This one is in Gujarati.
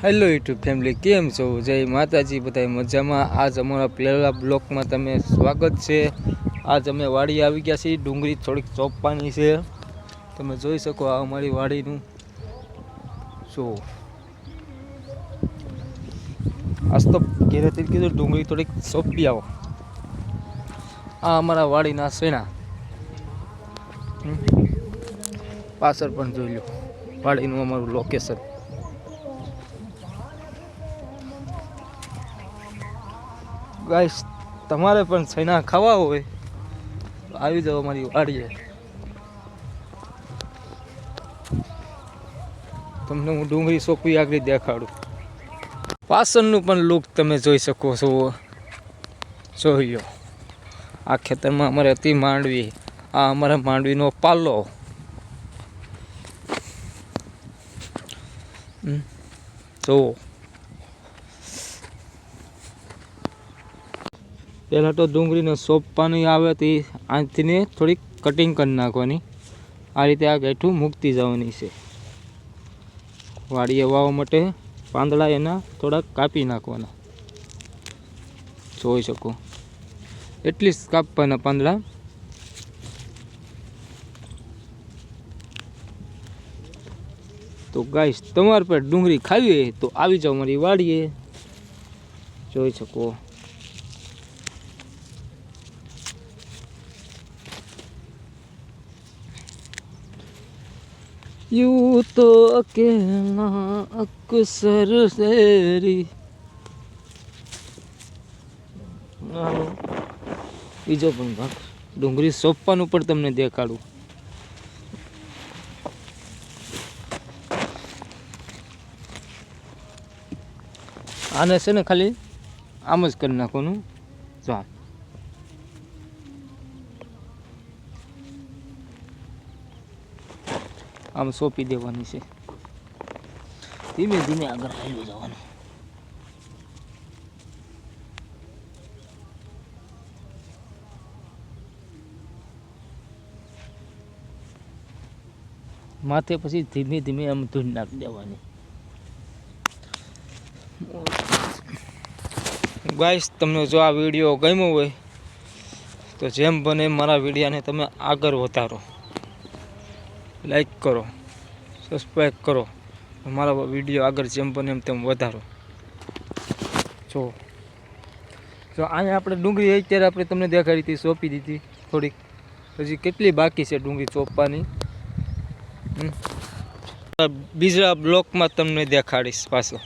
હેલો યુટ્યુબ ફેમિલી, કેમ છો? જય માતાજી, બધા મજામાં? આજ અમારા પહેલા બ્લોકમાં તમે સ્વાગત છે। આજ અમે વાડી આવી ગયા છીએ। ડુંગળી થોડીક ચોપવાની છે, તમે જોઈ શકો આ અમારી વાડીનું જો। આજ તો ઘેરેથી કીધું ડુંગળી થોડીક સોંપી આવો। આ અમારા વાડીના શેણા પાછળ પણ જોઈ લો વાડીનું અમારું લોકેશન। ગાઈસ, તમારે પણ છૈના ખાવા હોય તો આવી જાઓ અમારી વાડીએ। તમને હું ડુંગળી સોંપી આગળ દેખાડું। પાછળનું પણ લુક તમે જોઈ શકો છો, જોઈ લો। આ ખેતરમાં અમારે હતી માંડવી, આ અમારા માંડવીનો પાલો જો। પહેલાં તો ડુંગળીને સોંપવાની આવે તો આથી થોડીક કટિંગ કરી નાખવાની, આ રીતે આ ગાંઠું મૂકતી જવાની છે। વાડીએ વાવવા માટે પાંદડા એના થોડાક કાપી નાખવાના, જોઈ શકો એટલી જ કાપવાના પાંદડા। તો ગાઈસ, તમારે પર ડુંગળી ખાવી હોય તો આવી જાઓ મારી વાડીએ, જોઈ શકો। यूं तो अकेला अक्सर तेरी બીજો પણ ભાગ ડુંગળી સોંપવાનું પણ તમને દેખાડું। આને છે ને ખાલી આમ જ કરી નાખવાનું, જો આમ સોંપી દેવાની છે, ધીમે ધીમે આગળ ચાલ્યું જવાનું। માથે પછી ધીમે ધીમે આમ ધૂળ નાખી દેવાની। ગાઈસ, તમને જો આ વિડીયો ગમ્યો હોય તો જેમ બને મારા વિડીયોને તમે આગળ વધારો, લાઈક કરો, સબસ્ક્રાઈબ કરો, મારા વિડીયો આગળ જેમ બને એમ તેમ વધારો। જો અહીંયા આપણે ડુંગળી અત્યારે આપણે તમને દેખાડી હતી, સોંપી દીધી થોડીક, હજી કેટલી બાકી છે ડુંગળી ચોપવાની, બીજા બ્લોકમાં તમને દેખાડીશ પાછો।